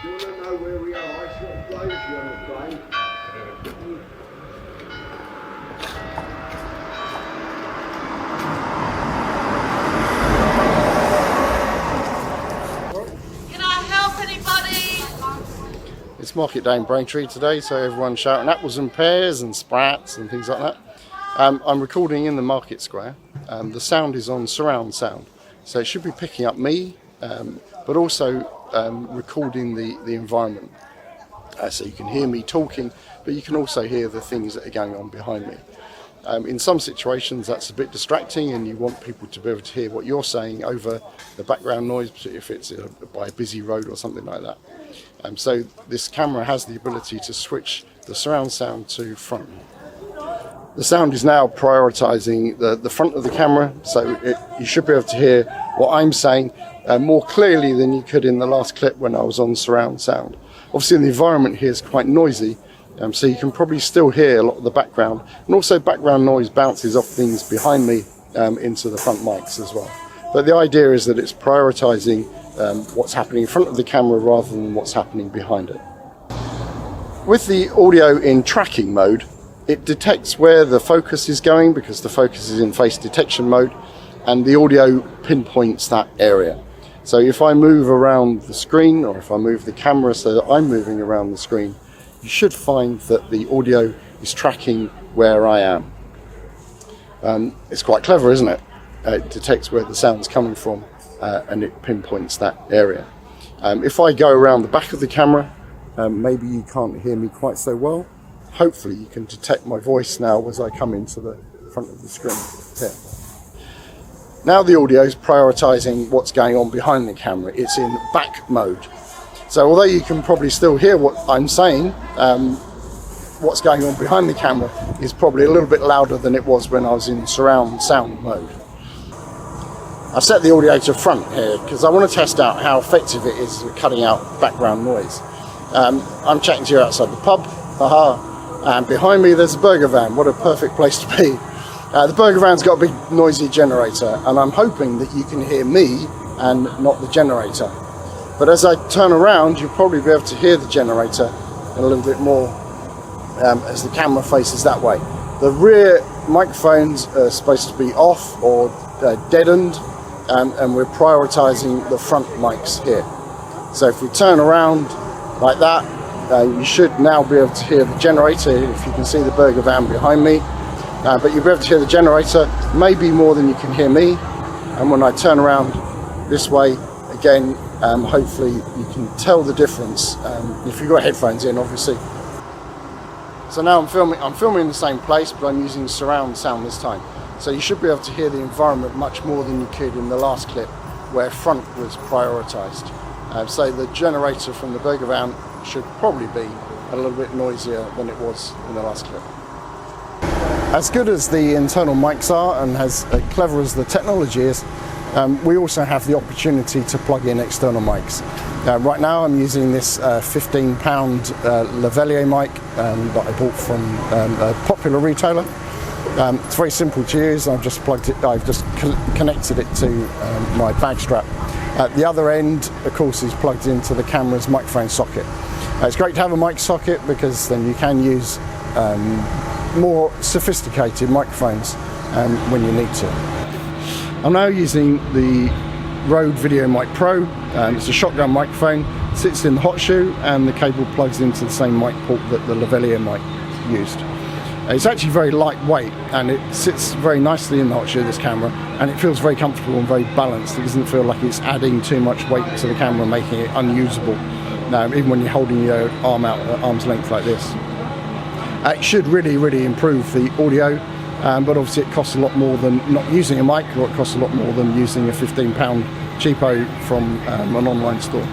you want to know where we are, I sort of blows you on the plane. Can I help anybody? It's market day in Braintree today, so everyone's shouting apples and pears and sprats and things like that. I'm recording in the market square. The sound is on surround sound, so it should be picking up me, but also recording the environment. So you can hear me talking, but you can also hear the things that are going on behind me. In some situations that's a bit distracting and you want people to be able to hear what you're saying over the background noise, particularly if it's by a busy road or something like that. So this camera has the ability to switch the surround sound to front. The sound is now prioritizing the front of the camera, so you should be able to hear what I'm saying more clearly than you could in the last clip when I was on surround sound. Obviously the environment here is quite noisy, so you can probably still hear a lot of the background, and also background noise bounces off things behind me into the front mics as well. But the idea is that it's prioritizing what's happening in front of the camera rather than what's happening behind it. With the audio in tracking mode, it detects where the focus is going because the focus is in face detection mode, and the audio pinpoints that area. So if I move around the screen, or if I move the camera so that I'm moving around the screen, you should find that the audio is tracking where I am. It's quite clever, isn't it? It detects where the sound's coming from and it pinpoints that area. If I go around the back of the camera, maybe you can't hear me quite so well. Hopefully you can detect my voice now as I come into the front of the screen here. Now the audio is prioritizing what's going on behind the camera. It's in back mode. So although you can probably still hear what I'm saying, what's going on behind the camera is probably a little bit louder than it was when I was in surround sound mode. I've set the audio to front here because I want to test out how effective it is at cutting out background noise. I'm chatting to you outside the pub, and behind me there's a burger van. What a perfect place to be. The burger van's got a big noisy generator, and I'm hoping that you can hear me and not the generator. But as I turn around, you'll probably be able to hear the generator a little bit more as the camera faces that way. The rear microphones are supposed to be off or deadened, and we're prioritizing the front mics here. So if we turn around like that, you should now be able to hear the generator if you can see the burger van behind me. But you'll be able to hear the generator maybe more than you can hear me. And when I turn around this way, again, hopefully you can tell the difference if you've got headphones in, obviously. So now I'm filming in the same place, but I'm using surround sound this time. So you should be able to hear the environment much more than you could in the last clip where front was prioritized. So the generator from the burger van should probably be a little bit noisier than it was in the last clip. As good as the internal mics are and as clever as the technology is, we also have the opportunity to plug in external mics. Right now I'm using this £15 lavalier mic that I bought from a popular retailer. It's very simple to use. I've just connected it to my bag strap. At the other end, of course, is plugged into the camera's microphone socket. It's great to have a mic socket because then you can use more sophisticated microphones when you need to. I'm now using the Rode Videomic Pro. It's a shotgun microphone, sits in the hot shoe, and the cable plugs into the same mic port that the lavalier mic used. It's actually very lightweight and it sits very nicely in the hot shoe, this camera, and it feels very comfortable and very balanced. It doesn't feel like it's adding too much weight to the camera, making it unusable, even when you're holding your arm out at arm's length like this. It should really improve the audio, but obviously it costs a lot more than not using a mic, or it costs a lot more than using a £15 cheapo from an online store.